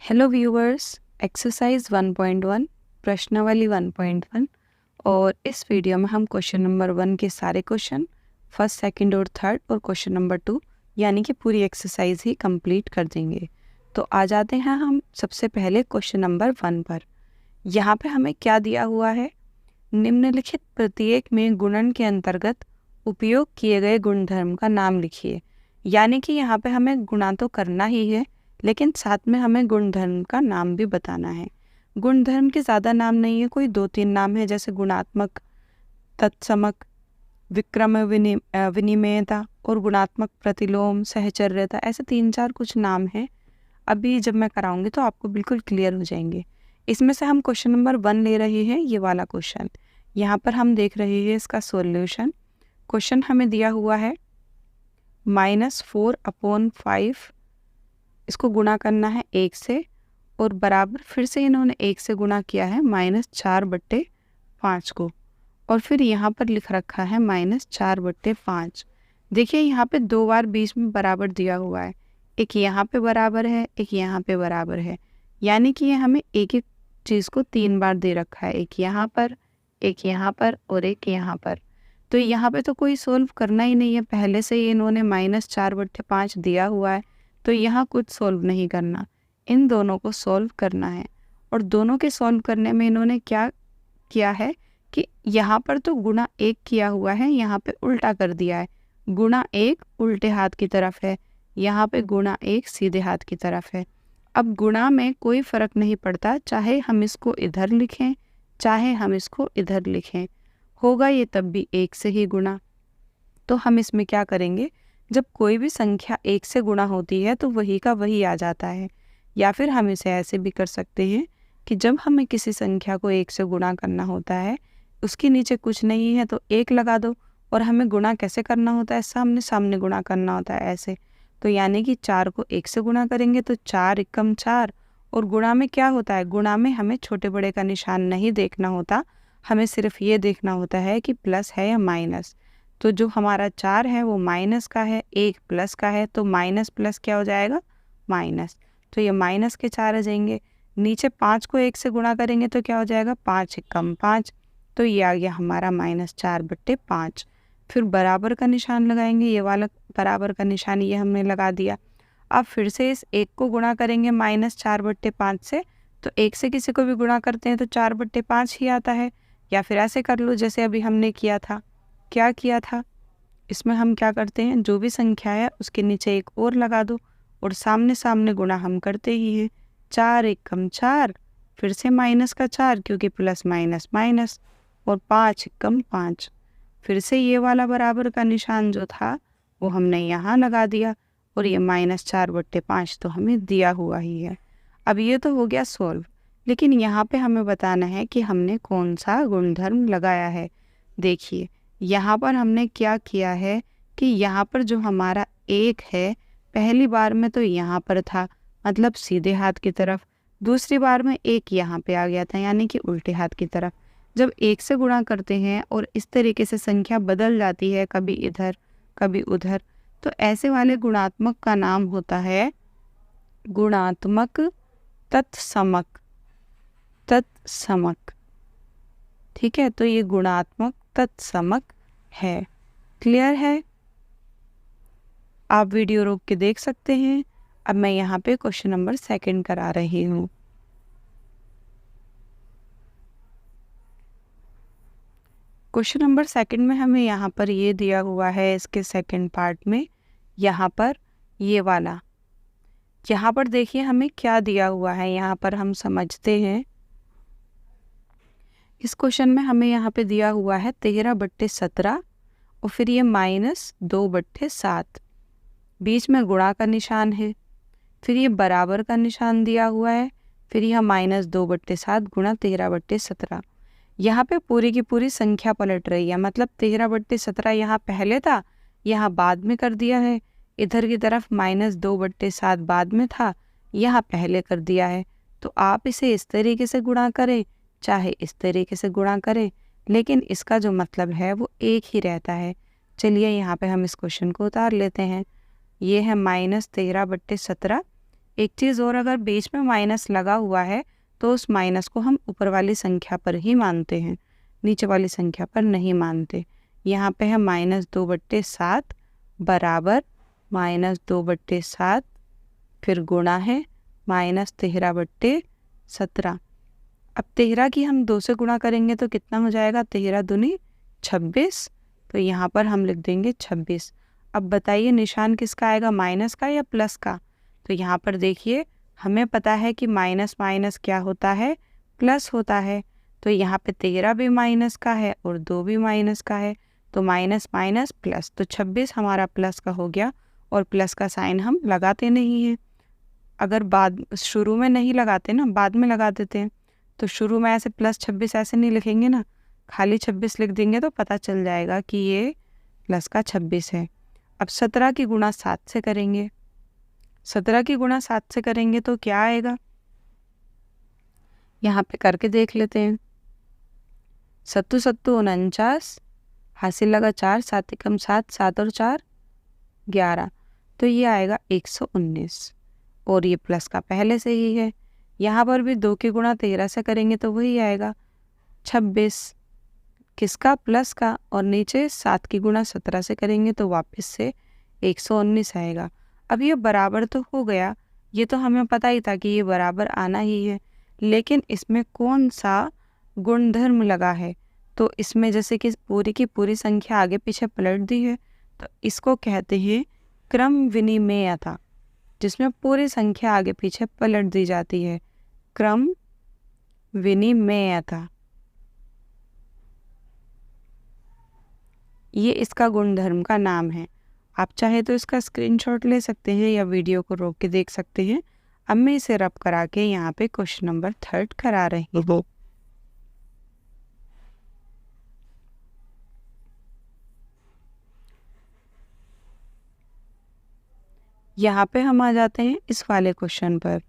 Hello viewers, exercise 1.1 प्रश्नावली 1.1 और इस वीडियो में हम क्वेश्चन नंबर 1 के सारे क्वेश्चन फर्स्ट, सेकंड और थर्ड और क्वेश्चन नंबर 2 यानी कि पूरी एक्सरसाइज ही कंप्लीट कर देंगे। तो आ जाते हैं हम सबसे पहले क्वेश्चन नंबर 1 पर। यहाँ पे हमें क्या दिया हुआ है? निम्नलिखित प्रत्येक में गुणन के अंतर्गत उपयोग किए गए गुणधर्म का नाम लिखिए। यानी कि यहाँ पे हमें गुणा तो करना ही है, लेकिन साथ में हमें गुणधर्म का नाम भी बताना है। गुणधर्म के ज़्यादा नाम नहीं है, कोई 2-3 नाम है, जैसे गुणात्मक, तत्समक, विक्रम विनिमेयता और गुणात्मक प्रतिलोम, सहचर्यता, ऐसे 3-4 कुछ नाम हैं। अभी जब मैं कराऊंगी तो आपको बिल्कुल क्लियर हो जाएंगे। इसमें से हम क्वेश्चन नंबर 1 ले रहे हैं, ये वाला क्वेश्चन। यहाँ पर हम देख रहे हैं इसका सॉल्यूशन। क्वेश्चन हमें दिया हुआ है -4/5, इसको गुणा करना है 1 से और बराबर फिर से इन्होंने 1 से गुणा किया है -4/5 को, और फिर यहाँ पर लिख रखा है -4/5। देखिए यहाँ पे 2 बार बीच में बराबर दिया हुआ है, एक यहाँ पे बराबर है, एक यहाँ पे बराबर है, यानी कि ये हमें एक एक चीज़ को 3 बार दे रखा है, एक यहाँ पर, एक यहाँ पर और एक यहाँ पर। तो यहाँ पे तो कोई सोल्व करना ही नहीं है, पहले से ही इन्होंने -4/5 दिया हुआ है, तो यहाँ कुछ सोल्व नहीं करना, इन दोनों को सोल्व करना है। और दोनों के सोल्व करने में इन्होंने क्या किया है कि यहाँ पर तो गुणा 1 किया हुआ है, यहाँ पे उल्टा कर दिया है। गुणा 1 उल्टे हाथ की तरफ है, यहाँ पे गुणा 1 सीधे हाथ की तरफ है। अब गुणा में कोई फ़र्क नहीं पड़ता, चाहे हम इसको इधर लिखें चाहे हम इसको इधर लिखें, होगा ये तब भी 1 से ही गुणा। तो हम इसमें क्या करेंगे, जब कोई भी संख्या 1 से गुणा होती है तो वही का वही आ जाता है। या फिर हम इसे ऐसे भी कर सकते हैं कि जब हमें किसी संख्या को 1 से गुणा करना होता है, उसके नीचे कुछ नहीं है तो 1 लगा दो, और हमें गुणा कैसे करना होता है, सामने सामने गुणा करना होता है, ऐसे। तो यानी कि 4 को 1 से गुणा करेंगे तो 4 एकम 4। और गुणा में क्या होता है, गुणा में हमें छोटे बड़े का निशान नहीं देखना होता, हमें सिर्फ ये देखना होता है कि प्लस है या माइनस। तो जो हमारा 4 है वो माइनस का है, 1 प्लस का है, तो माइनस प्लस क्या हो जाएगा, माइनस। तो ये माइनस के 4 आ जाएंगे। नीचे 5 को 1 से गुणा करेंगे तो क्या हो जाएगा, 5 एकम 5। तो ये आ गया हमारा -4/5। फिर बराबर का निशान लगाएंगे, ये वाला बराबर का निशान ये हमने लगा दिया। अब फिर से इस 1 को गुणा करेंगे -4/5 से, तो 1 से किसी को भी गुणा करते हैं तो 4/5 ही आता है। या फिर ऐसे कर लो जैसे अभी हमने किया था। क्या किया था, इसमें हम क्या करते हैं, जो भी संख्या है उसके नीचे 1 और लगा दो, और सामने सामने गुणा हम करते ही हैं। 4 एकम 4, फिर से माइनस का 4 क्योंकि प्लस माइनस माइनस, और 5 एकम 5। फिर से ये वाला बराबर का निशान जो था वो हमने यहाँ लगा दिया, और ये -4/5 तो हमें दिया हुआ ही है। अब ये तो हो गया सॉल्व, लेकिन यहाँ पे हमें बताना है कि हमने कौन सा गुणधर्म लगाया है। देखिए यहाँ पर हमने क्या किया है कि यहाँ पर जो हमारा 1 है, पहली बार में तो यहाँ पर था, मतलब सीधे हाथ की तरफ। दूसरी बार में 1 यहाँ पे आ गया था, यानी कि उल्टे हाथ की तरफ। जब 1 से गुणा करते हैं और इस तरीके से संख्या बदल जाती है, कभी इधर कभी उधर, तो ऐसे वाले गुणात्मक का नाम होता है गुणात्मक तत्समक। तत्समक, ठीक है, तो ये गुणात्मक तत्समक है। क्लियर है? आप वीडियो रोक के देख सकते हैं। अब मैं यहाँ पे क्वेश्चन नंबर 2 करा रही हूँ। क्वेश्चन नंबर 2 में हमें यहाँ पर ये दिया हुआ है, इसके सेकंड पार्ट में यहाँ पर ये वाला, यहाँ पर देखिए हमें क्या दिया हुआ है, यहाँ पर हम समझते हैं। इस क्वेश्चन में हमें यहाँ पे दिया हुआ है 13/17 और फिर ये -2/7, बीच में गुणा का निशान है, फिर ये बराबर का निशान दिया हुआ है, फिर यह -2/7 गुणा 13/17। यहाँ पे पूरी की पूरी संख्या पलट रही है, मतलब 13/17 यहाँ पहले था, यहाँ बाद में कर दिया है। इधर की तरफ -2/7 बाद में था, यहाँ पहले कर दिया है। तो आप इसे इस तरीके से गुणा करें चाहे इस तरीके से गुणा करें, लेकिन इसका जो मतलब है वो एक ही रहता है। चलिए यहाँ पे हम इस क्वेश्चन को उतार लेते हैं। ये है -13/17, एक चीज़ और, अगर बीच में माइनस लगा हुआ है तो उस माइनस को हम ऊपर वाली संख्या पर ही मानते हैं, नीचे वाली संख्या पर नहीं मानते। यहाँ पे है -2/7 बराबर -2/7, फिर गुणा है -13/17। अब 13 की हम 2 से गुणा करेंगे तो कितना हो जाएगा, 13 दूनी 26, तो यहाँ पर हम लिख देंगे 26। अब बताइए निशान किसका आएगा, माइनस का या प्लस का? तो यहाँ पर देखिए हमें पता है कि माइनस माइनस क्या होता है, प्लस होता है। तो यहाँ पे 13 भी माइनस का है और 2 भी माइनस का है, तो माइनस माइनस प्लस, तो 26 हमारा प्लस का हो गया। और प्लस का साइन हम लगाते नहीं हैं, अगर बाद शुरू में नहीं लगाते ना, बाद में लगा देते हैं। तो शुरू में ऐसे +26 ऐसे नहीं लिखेंगे ना, खाली 26 लिख देंगे तो पता चल जाएगा कि ये प्लस का 26 है। अब 17 की गुणा 7 से करेंगे, 17 की गुणा 7 से करेंगे तो क्या आएगा, यहाँ पे करके देख लेते हैं। 7 7 49, हासिल लगा 4, 7 एकम 7, 7 और 4 11, तो ये आएगा 119। और ये प्लस का पहले से ही है। यहाँ पर भी 2 की गुणा 13 से करेंगे तो वही आएगा 26, किसका, प्लस का। और नीचे 7 की गुणा 17 से करेंगे तो वापस से 119 आएगा। अब ये बराबर तो हो गया, ये तो हमें पता ही था कि ये बराबर आना ही है, लेकिन इसमें कौन सा गुणधर्म लगा है? तो इसमें जैसे कि पूरी की पूरी संख्या आगे पीछे पलट दी है, तो इसको कहते हैं क्रम विनिमेयता, जिसमें पूरी संख्या आगे पीछे पलट दी जाती है, क्रम विनिमेयता। ये इसका गुणधर्म का नाम है। आप चाहे तो इसका स्क्रीनशॉट ले सकते हैं या वीडियो को रोक के देख सकते हैं। अब मैं इसे रब करा के यहाँ पे क्वेश्चन नंबर 3 करा रही हूँ। यहाँ पे हम आ जाते हैं इस वाले क्वेश्चन पर।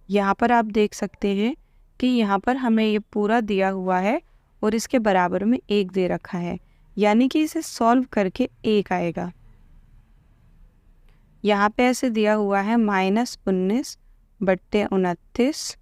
यहाँ पर आप देख सकते हैं कि यहाँ पर हमें ये पूरा दिया हुआ है और इसके बराबर में 1 दे रखा है, यानी कि इसे सॉल्व करके 1 आएगा। यहाँ पे ऐसे दिया हुआ है -19/29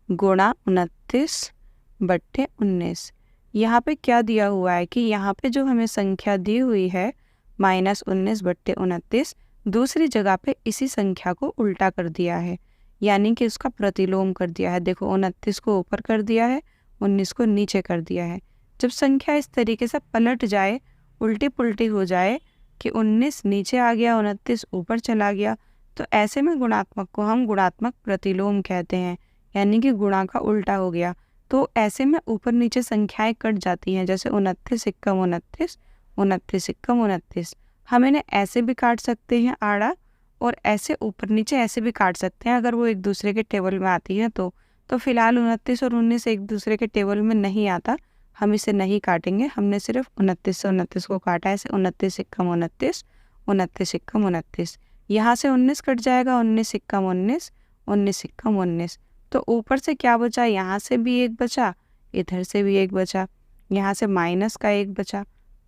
गुणा 29/19। यहाँ पे क्या दिया हुआ है कि यहाँ पे जो हमें संख्या दी हुई है -19/29, दूसरी जगह पे इसी संख्या को उल्टा कर दिया है, यानी कि उसका प्रतिलोम कर दिया है। देखो 29 को ऊपर कर दिया है, 19 को नीचे कर दिया है। जब संख्या इस तरीके से पलट जाए, उल्टी पुल्टी हो जाए कि 19 नीचे आ गया, 29 ऊपर चला गया, तो ऐसे में गुणात्मक को हम गुणात्मक प्रतिलोम कहते हैं, यानी कि गुणा का उल्टा हो गया। तो ऐसे में ऊपर नीचे संख्याएं कट जाती हैं, जैसे 29 एकम 29, 29 एकम 29। हम इन्हें ऐसे भी काट सकते हैं आड़ा, और ऐसे ऊपर नीचे ऐसे भी काट सकते हैं अगर वो एक दूसरे के टेबल में आती है तो। फिलहाल 29 और 19 एक दूसरे के टेबल में नहीं आता, हम इसे नहीं काटेंगे। हमने सिर्फ 29 से 29 को काटा है, ऐसे 29 एकम 29, 29 एकम 29। यहाँ से 19 कट जाएगा, 19 एकम 19, 19 एकम 19। तो ऊपर से क्या बचा, यहाँ से भी 1 बचा, इधर से भी 1 बचा, यहाँ से माइनस का 1 बचा,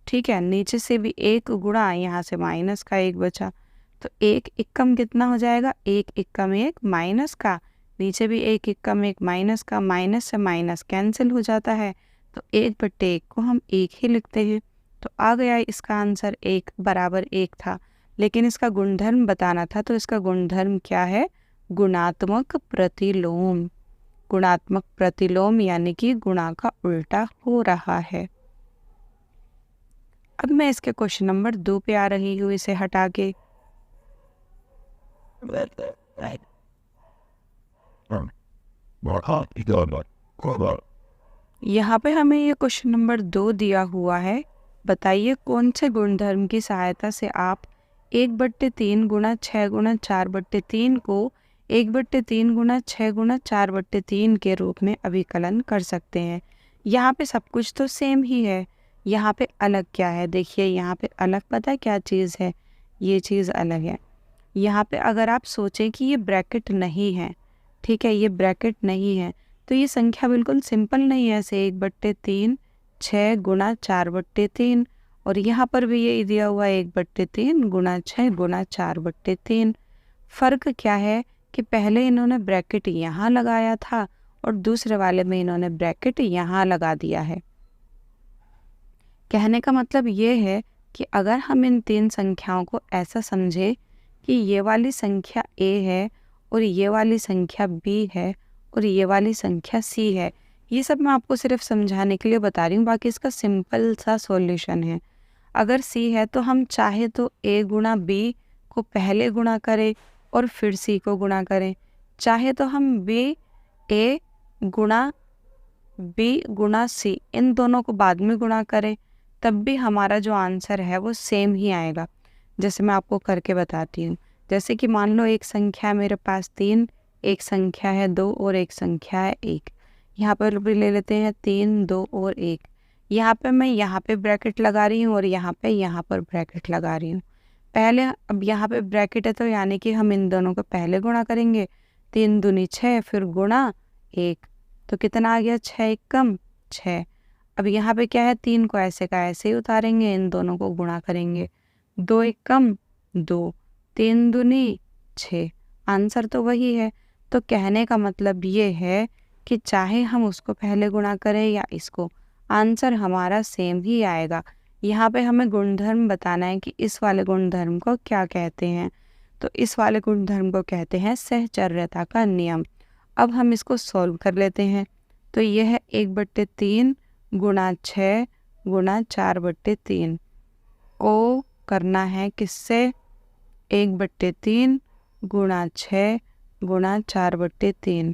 ठीक है। नीचे से भी 1 गुणा, यहाँ से माइनस का 1 बचा, तो 1 एकम कितना हो जाएगा, 1 एकम 1 माइनस का, नीचे भी 1 एकम 1 माइनस का, माइनस से माइनस कैंसिल हो जाता है, तो 1/1 को हम 1 ही लिखते हैं। तो आ गया इसका आंसर 1 बराबर 1 था, लेकिन इसका गुणधर्म बताना था, तो इसका गुणधर्म क्या है, गुणात्मक प्रतिलोम। गुणात्मक प्रतिलोम यानी कि गुणा का उल्टा हो रहा है। अब मैं इसके क्वेश्चन नंबर 2 पे आ रही हूँ, इसे हटा के। यहाँ पे हमें ये क्वेश्चन नंबर 2 दिया हुआ है। बताइए कौन से गुणधर्म की सहायता से आप 1/3 गुणा 6 गुणा 4/3 को 1/3 गुणा 6 गुणा 4/3 के रूप में अभिकलन कर सकते हैं। यहाँ पे सब कुछ तो सेम ही है, यहाँ पे अलग क्या है, देखिए यहाँ पे अलग पता है क्या चीज़ है, ये चीज़ अलग है। यहाँ पे अगर आप सोचें कि ये ब्रैकेट नहीं है, ठीक है, ये ब्रैकेट नहीं है, तो ये संख्या बिल्कुल सिंपल नहीं है। ऐसे 1/3 6 गुणा 4/3, और यहाँ पर भी यही दिया हुआ है 1/3 गुणा 6 गुणा 4/3। फ़र्क क्या है कि पहले इन्होंने ब्रैकेट यहाँ लगाया था और दूसरे वाले में इन्होंने ब्रैकेट यहाँ लगा दिया है। कहने का मतलब ये है कि अगर हम इन तीन संख्याओं को ऐसा समझे कि ये वाली संख्या a है और ये वाली संख्या b है और ये वाली संख्या c है, ये सब मैं आपको सिर्फ समझाने के लिए बता रही हूँ, बाकी इसका सिंपल सा सॉल्यूशन है। अगर c है तो हम चाहे तो a गुणा b को पहले गुणा करें और फिर c को गुणा करें, चाहे तो हम a गुणा b गुणा c इन दोनों को बाद में गुणा करें, तब भी हमारा जो आंसर है वो सेम ही आएगा। जैसे मैं आपको करके बताती हूँ। जैसे कि मान लो एक संख्या है मेरे पास 3, एक संख्या है 2 और एक संख्या है 1। यहाँ पर भी ले लेते हैं 3, 2 और 1। यहाँ पे मैं यहाँ पे ब्रैकेट लगा रही हूँ और यहाँ पर ब्रैकेट लगा रही हूँ। पहले अब यहाँ पे ब्रैकेट है तो यानी कि हम इन दोनों को पहले गुणा करेंगे। 3 दूनी 6 फिर गुणा 1, तो कितना आ गया 6 एकम 6। अब यहाँ पे क्या है, 3 को ऐसे का ऐसे ही उतारेंगे, इन दोनों को गुणा करेंगे। 2 एकम 2, 3 दूनी 6, आंसर तो वही है। तो कहने का मतलब ये है कि चाहे हम उसको पहले गुणा करें या इसको, आंसर हमारा सेम ही आएगा। यहाँ पे हमें गुणधर्म बताना है कि इस वाले गुणधर्म को क्या कहते हैं। तो इस वाले गुणधर्म को कहते हैं सहचर्यता का नियम। अब हम इसको सॉल्व कर लेते हैं। तो यह है 1/3 गुणा 6 गुणा 4/3 को करना है किससे, 1/3 गुणा 6 गुणा 4/3।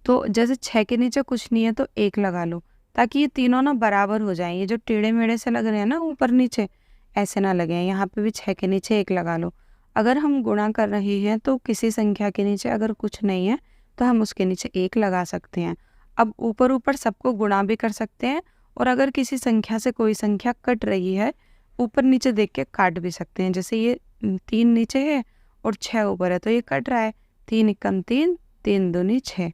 तो जैसे 6 के नीचे कुछ नहीं है तो 1 लगा लो, ताकि ये तीनों ना बराबर हो जाएं। ये जो टेढ़े मेढ़े से लग रहे हैं ना ऊपर नीचे, ऐसे ना लगे। यहाँ पे भी 6 के नीचे 1 लगा लो। अगर हम गुणा कर रहे हैं तो किसी संख्या के नीचे अगर कुछ नहीं है तो हम उसके नीचे 1 लगा सकते हैं। अब ऊपर ऊपर सबको गुणा भी कर सकते हैं, और अगर किसी संख्या से कोई संख्या कट रही है ऊपर नीचे देख के काट भी सकते हैं। जैसे ये 3 नीचे है और 6 ऊपर है तो ये कट रहा है, 3 एकम 3, 3 दूनी 6।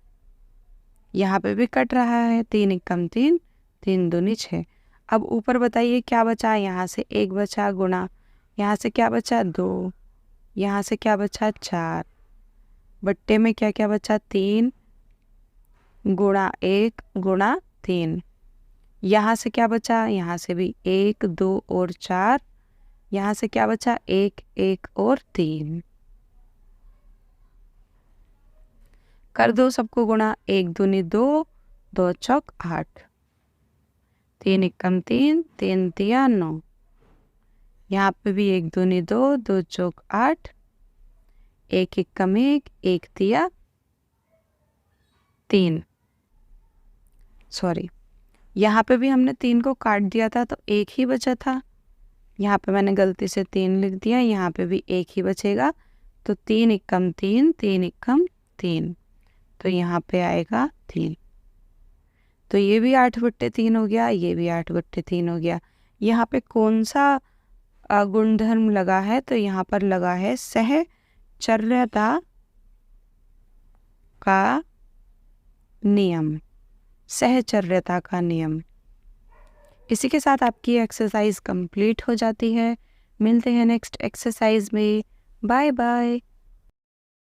यहाँ पे भी कट रहा है, 3 एकम 3, 3 दूनी 6। अब ऊपर बताइए क्या बचा, यहाँ से 1 बचा गुणा, यहाँ से क्या बचा 2, यहाँ से क्या बचा 4, बट्टे में क्या क्या बचा 3 गुणा 1 गुणा 3। यहाँ से क्या बचा, यहाँ से भी 1 2 और 4, यहाँ से क्या बचा 1 1 और 3। कर दो सबको गुणा, 1 दूनी 2, 2 चौक 8, 3 एकम 3, 3 तिया 9। यहाँ पे भी 1 दूनी 2, 2 चौक 8, 1 एकम 1, 1 तिया 3। सॉरी, यहाँ पे भी हमने 3 को काट दिया था तो 1 ही बचा था। यहाँ पे मैंने गलती से 3 लिख दिया, यहाँ पे भी 1 ही बचेगा। तो 3 एकम 3, 3 एकम 3, तो यहाँ पे आएगा 3। तो ये भी 8/3 हो गया, ये भी 8/3 हो गया। यहाँ पे कौन सा गुणधर्म लगा है, तो यहाँ पर लगा है सहचर्यता का नियम। सहचर्यता का नियम। इसी के साथ आपकी एक्सरसाइज कंप्लीट हो जाती है। मिलते हैं नेक्स्ट एक्सरसाइज में। Bye bye.